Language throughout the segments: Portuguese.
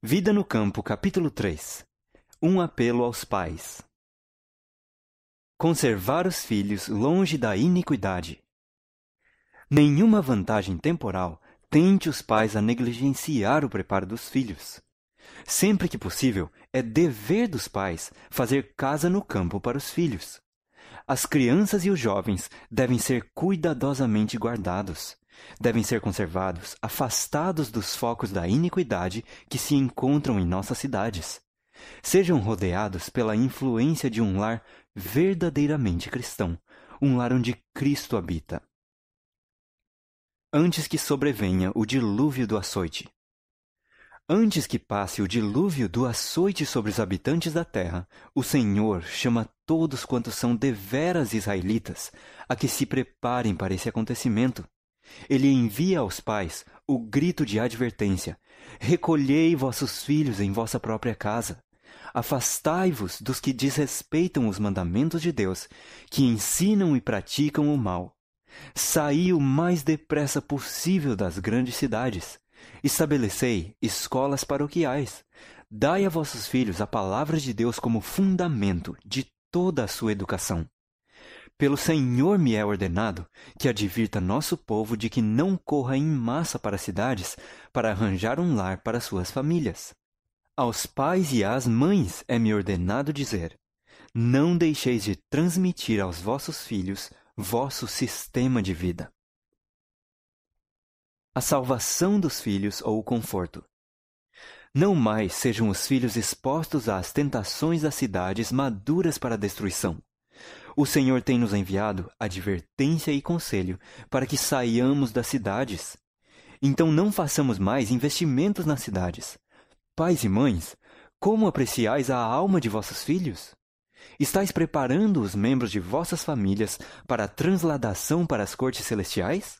Vida no Campo, capítulo 3. Um apelo aos pais. Conservar os filhos longe da iniquidade. Nenhuma vantagem temporal tente os pais a negligenciar o preparo dos filhos. Sempre que possível, é dever dos pais fazer casa no campo para os filhos. As crianças e os jovens devem ser cuidadosamente guardados. Devem ser conservados, afastados dos focos da iniquidade que se encontram em nossas cidades. Sejam rodeados pela influência de um lar verdadeiramente cristão, um lar onde Cristo habita. Antes que sobrevenha o dilúvio do açoite. Antes que passe o dilúvio do açoite sobre os habitantes da terra, o Senhor chama todos quantos são deveras israelitas a que se preparem para esse acontecimento. Ele envia aos pais o grito de advertência: recolhei vossos filhos em vossa própria casa. Afastai-vos dos que desrespeitam os mandamentos de Deus, que ensinam e praticam o mal. Saí o mais depressa possível das grandes cidades. Estabelecei escolas paroquiais. Dai a vossos filhos a palavra de Deus como fundamento de toda a sua educação. Pelo Senhor me é ordenado que advirta nosso povo de que não corra em massa para as cidades para arranjar um lar para suas famílias. Aos pais e às mães é-me ordenado dizer: não deixeis de transmitir aos vossos filhos vosso sistema de vida. A salvação dos filhos ou o conforto. Não mais sejam os filhos expostos às tentações das cidades maduras para a destruição. O Senhor tem nos enviado advertência e conselho para que saiamos das cidades. Então não façamos mais investimentos nas cidades. Pais e mães, como apreciais a alma de vossos filhos? Estais preparando os membros de vossas famílias para a transladação para as cortes celestiais?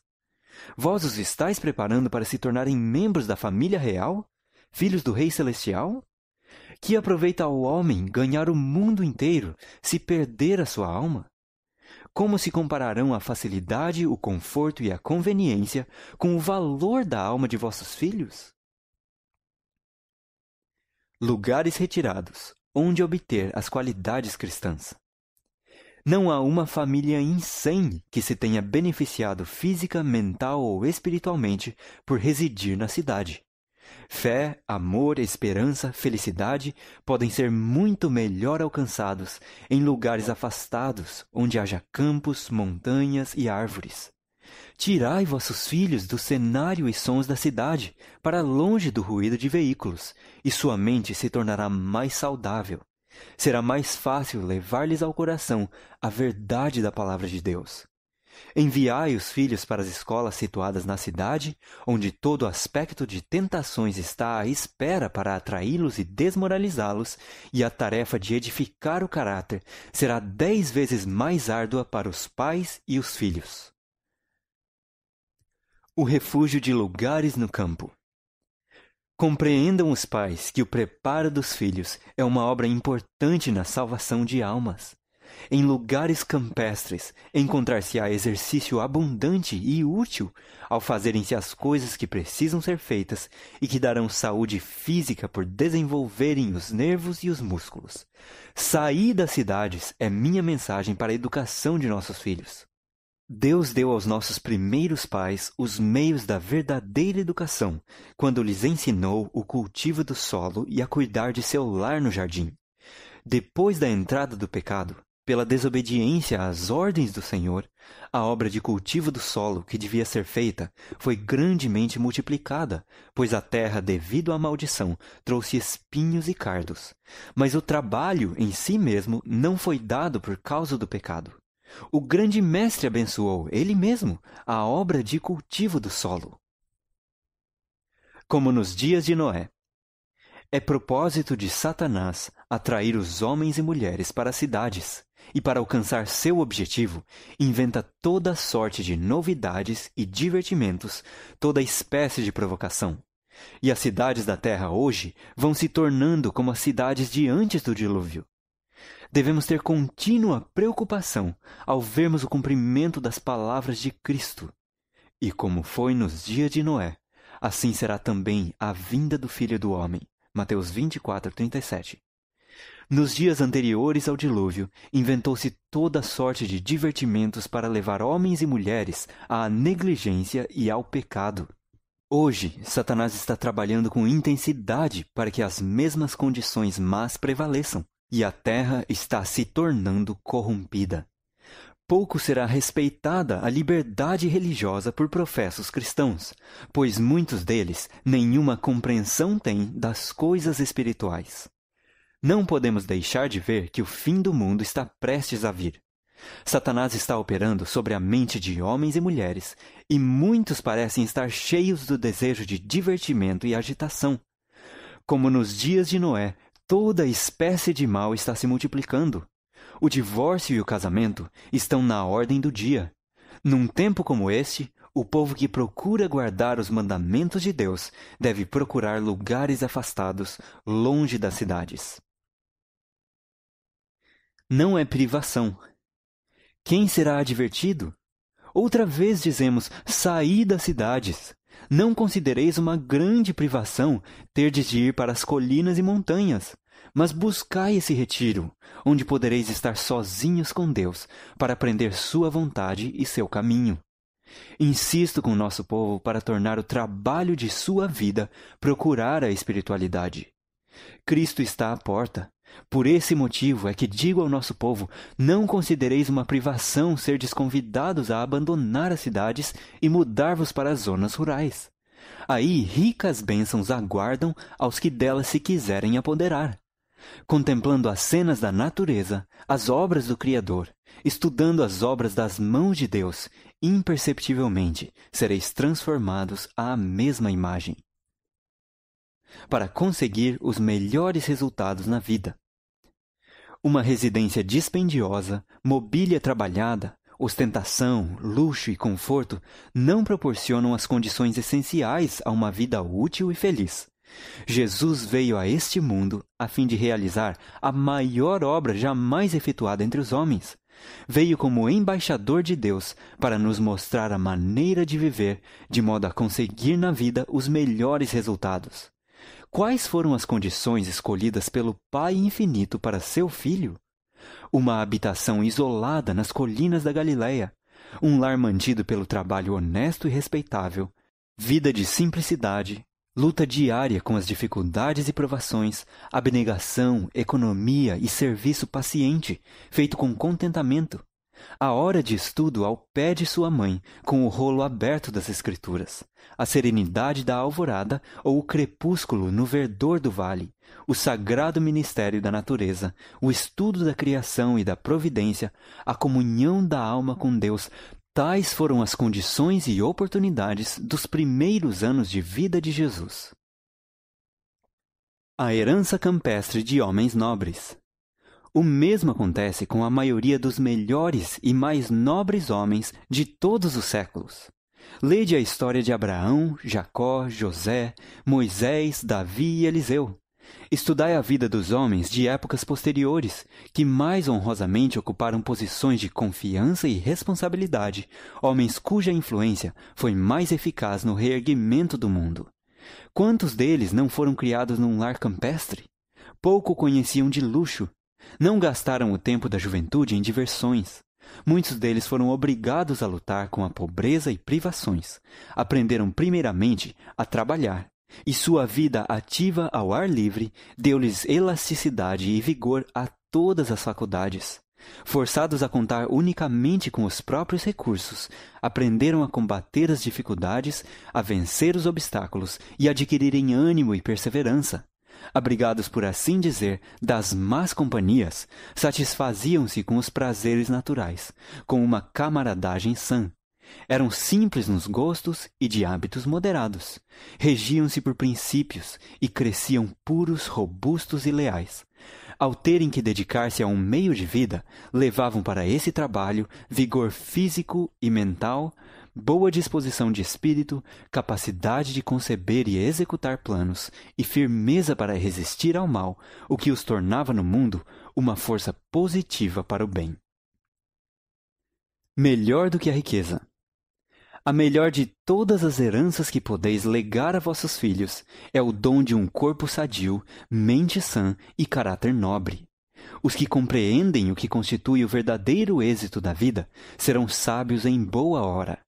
Vós os estáis preparando para se tornarem membros da família real, filhos do Rei Celestial? Que aproveita ao homem ganhar o mundo inteiro se perder a sua alma? Como se compararão a facilidade, o conforto e a conveniência com o valor da alma de vossos filhos? Lugares retirados, onde obter as qualidades cristãs. Não há uma família em 100 que se tenha beneficiado física, mental ou espiritualmente por residir na cidade. Fé, amor, esperança, felicidade podem ser muito melhor alcançados em lugares afastados, onde haja campos, montanhas e árvores. Tirai vossos filhos do cenário e sons da cidade, para longe do ruído de veículos, e sua mente se tornará mais saudável. Será mais fácil levar-lhes ao coração a verdade da palavra de Deus. Enviai os filhos para as escolas situadas na cidade, onde todo aspecto de tentações está à espera para atraí-los e desmoralizá-los, e a tarefa de edificar o caráter será 10 vezes mais árdua para os pais e os filhos. O refúgio de lugares no campo. Compreendam os pais que o preparo dos filhos é uma obra importante na salvação de almas. Em lugares campestres, encontrar-se-á exercício abundante e útil ao fazerem-se as coisas que precisam ser feitas e que darão saúde física por desenvolverem os nervos e os músculos. Sair das cidades é minha mensagem para a educação de nossos filhos. Deus deu aos nossos primeiros pais os meios da verdadeira educação, quando lhes ensinou o cultivo do solo e a cuidar de seu lar no jardim. Depois da entrada do pecado, pela desobediência às ordens do Senhor, a obra de cultivo do solo que devia ser feita foi grandemente multiplicada, pois a terra, devido à maldição, trouxe espinhos e cardos. Mas o trabalho em si mesmo não foi dado por causa do pecado. O grande mestre abençoou, ele mesmo, a obra de cultivo do solo. Como nos dias de Noé. É propósito de Satanás atrair os homens e mulheres para as cidades, e para alcançar seu objetivo, inventa toda sorte de novidades e divertimentos, toda espécie de provocação. E as cidades da terra hoje vão se tornando como as cidades de antes do dilúvio. Devemos ter contínua preocupação ao vermos o cumprimento das palavras de Cristo. E como foi nos dias de Noé, assim será também a vinda do Filho do Homem. Mateus 24:37. Nos dias anteriores ao dilúvio, inventou-se toda sorte de divertimentos para levar homens e mulheres à negligência e ao pecado. Hoje, Satanás está trabalhando com intensidade para que as mesmas condições más prevaleçam, e a terra está se tornando corrompida. Pouco será respeitada a liberdade religiosa por professos cristãos, pois muitos deles nenhuma compreensão têm das coisas espirituais. Não podemos deixar de ver que o fim do mundo está prestes a vir. Satanás está operando sobre a mente de homens e mulheres, e muitos parecem estar cheios do desejo de divertimento e agitação. Como nos dias de Noé, toda espécie de mal está se multiplicando. O divórcio e o casamento estão na ordem do dia. Num tempo como este, o povo que procura guardar os mandamentos de Deus deve procurar lugares afastados, longe das cidades. Não é privação. Quem será advertido? Outra vez dizemos, saí das cidades. Não considereis uma grande privação terdes de ir para as colinas e montanhas, mas buscai esse retiro, onde podereis estar sozinhos com Deus, para aprender sua vontade e seu caminho. Insisto com o nosso povo para tornar o trabalho de sua vida procurar a espiritualidade. Cristo está à porta. Por esse motivo é que digo ao nosso povo, não considereis uma privação serdes convidados a abandonar as cidades e mudar-vos para as zonas rurais. Aí ricas bênçãos aguardam aos que delas se quiserem apoderar. Contemplando as cenas da natureza, as obras do Criador, estudando as obras das mãos de Deus, imperceptivelmente sereis transformados à mesma imagem, para conseguir os melhores resultados na vida. Uma residência dispendiosa, mobília trabalhada, ostentação, luxo e conforto não proporcionam as condições essenciais a uma vida útil e feliz. Jesus veio a este mundo a fim de realizar a maior obra jamais efetuada entre os homens. Veio como embaixador de Deus para nos mostrar a maneira de viver, de modo a conseguir na vida os melhores resultados. Quais foram as condições escolhidas pelo Pai Infinito para seu Filho? Uma habitação isolada nas colinas da Galileia, um lar mantido pelo trabalho honesto e respeitável, vida de simplicidade, luta diária com as dificuldades e provações, abnegação, economia e serviço paciente, feito com contentamento. A hora de estudo ao pé de sua mãe, com o rolo aberto das Escrituras, a serenidade da alvorada ou o crepúsculo no verdor do vale, o sagrado ministério da natureza, o estudo da criação e da providência, a comunhão da alma com Deus, tais foram as condições e oportunidades dos primeiros anos de vida de Jesus. A herança campestre de homens nobres. O mesmo acontece com a maioria dos melhores e mais nobres homens de todos os séculos. Lede a história de Abraão, Jacó, José, Moisés, Davi e Eliseu. Estudai a vida dos homens de épocas posteriores, que mais honrosamente ocuparam posições de confiança e responsabilidade, homens cuja influência foi mais eficaz no reerguimento do mundo. Quantos deles não foram criados num lar campestre? Pouco conheciam de luxo. Não gastaram o tempo da juventude em diversões. Muitos deles foram obrigados a lutar com a pobreza e privações. Aprenderam primeiramente a trabalhar, e sua vida ativa ao ar livre deu-lhes elasticidade e vigor a todas as faculdades. Forçados a contar unicamente com os próprios recursos, aprenderam a combater as dificuldades, a vencer os obstáculos e adquirirem ânimo e perseverança. Abrigados, por assim dizer, das más companhias, satisfaziam-se com os prazeres naturais, com uma camaradagem sã. Eram simples nos gostos e de hábitos moderados. Regiam-se por princípios e cresciam puros, robustos e leais. Ao terem que dedicar-se a um meio de vida, levavam para esse trabalho vigor físico e mental, boa disposição de espírito, capacidade de conceber e executar planos e firmeza para resistir ao mal, o que os tornava no mundo uma força positiva para o bem. Melhor do que a riqueza. A melhor de todas as heranças que podeis legar a vossos filhos é o dom de um corpo sadio, mente sã e caráter nobre. Os que compreendem o que constitui o verdadeiro êxito da vida serão sábios em boa hora.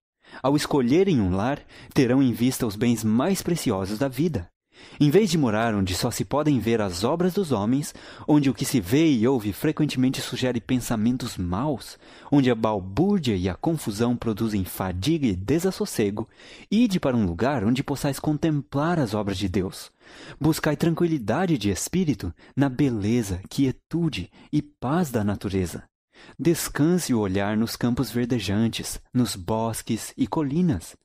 Ao escolherem um lar, terão em vista os bens mais preciosos da vida. Em vez de morar onde só se podem ver as obras dos homens, onde o que se vê e ouve frequentemente sugere pensamentos maus, onde a balbúrdia e a confusão produzem fadiga e desassossego, ide para um lugar onde possais contemplar as obras de Deus. Buscai tranquilidade de espírito na beleza, quietude e paz da natureza. Descanse o olhar nos campos verdejantes, nos bosques e colinas.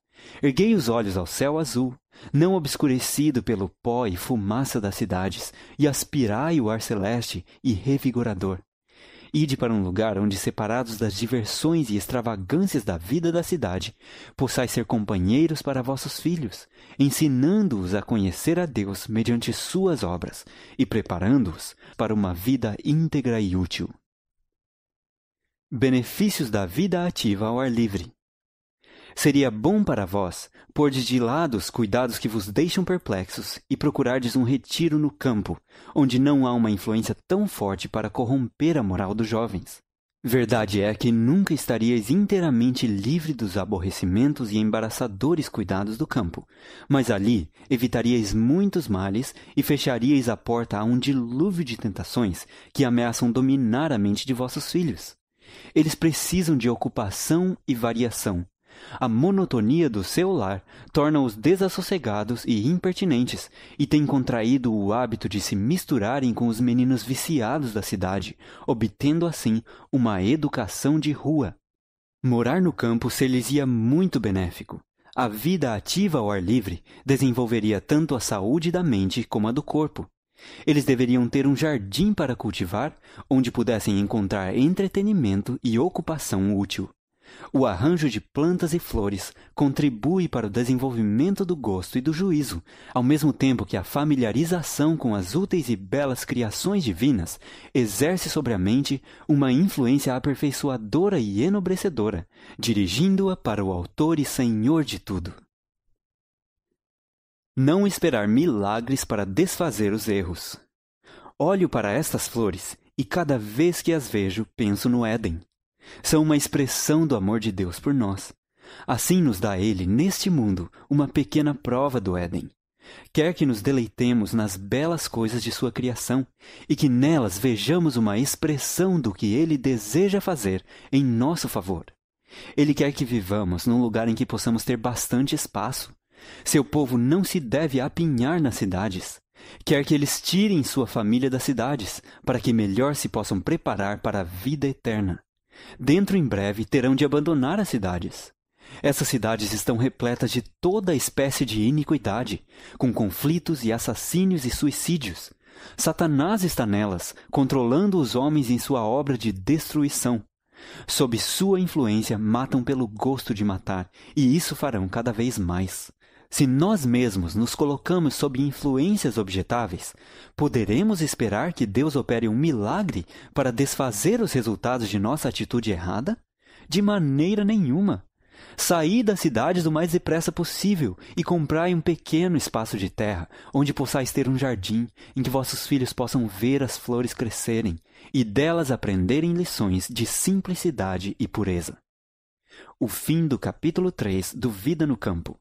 Erguei os olhos ao céu azul, não obscurecido pelo pó e fumaça das cidades, e aspirai o ar celeste e revigorador. Ide para um lugar onde, separados das diversões e extravagâncias da vida da cidade, possais ser companheiros para vossos filhos, ensinando-os a conhecer a Deus mediante suas obras e preparando-os para uma vida íntegra e útil. Benefícios da vida ativa ao ar livre. Seria bom para vós pordes de lado os cuidados que vos deixam perplexos e procurardes um retiro no campo, onde não há uma influência tão forte para corromper a moral dos jovens. Verdade é que nunca estaríeis inteiramente livre dos aborrecimentos e embaraçadores cuidados do campo, mas ali evitaríeis muitos males e fecharíeis a porta a um dilúvio de tentações que ameaçam dominar a mente de vossos filhos. Eles precisam de ocupação e variação. A monotonia do seu lar torna-os desassossegados e impertinentes, e têm contraído o hábito de se misturarem com os meninos viciados da cidade, obtendo assim uma educação de rua. Morar no campo ser-lhes-ia muito benéfico. A vida ativa ao ar livre desenvolveria tanto a saúde da mente como a do corpo. Eles deveriam ter um jardim para cultivar, onde pudessem encontrar entretenimento e ocupação útil. O arranjo de plantas e flores contribui para o desenvolvimento do gosto e do juízo, ao mesmo tempo que a familiarização com as úteis e belas criações divinas exerce sobre a mente uma influência aperfeiçoadora e enobrecedora, dirigindo-a para o Autor e Senhor de tudo. Não esperar milagres para desfazer os erros. Olho para estas flores e cada vez que as vejo penso no Éden. São uma expressão do amor de Deus por nós. Assim nos dá Ele, neste mundo, uma pequena prova do Éden. Quer que nos deleitemos nas belas coisas de sua criação e que nelas vejamos uma expressão do que Ele deseja fazer em nosso favor. Ele quer que vivamos num lugar em que possamos ter bastante espaço. Seu povo não se deve apinhar nas cidades. Quer que eles tirem sua família das cidades, para que melhor se possam preparar para a vida eterna. Dentro em breve terão de abandonar as cidades. Essas cidades estão repletas de toda espécie de iniquidade, com conflitos e assassínios e suicídios. Satanás está nelas, controlando os homens em sua obra de destruição. Sob sua influência, matam pelo gosto de matar, e isso farão cada vez mais. Se nós mesmos nos colocamos sob influências objetáveis, poderemos esperar que Deus opere um milagre para desfazer os resultados de nossa atitude errada? De maneira nenhuma. Saí das cidades o mais depressa possível e comprai um pequeno espaço de terra, onde possais ter um jardim, em que vossos filhos possam ver as flores crescerem e delas aprenderem lições de simplicidade e pureza. O fim do capítulo 3 do Vida no Campo.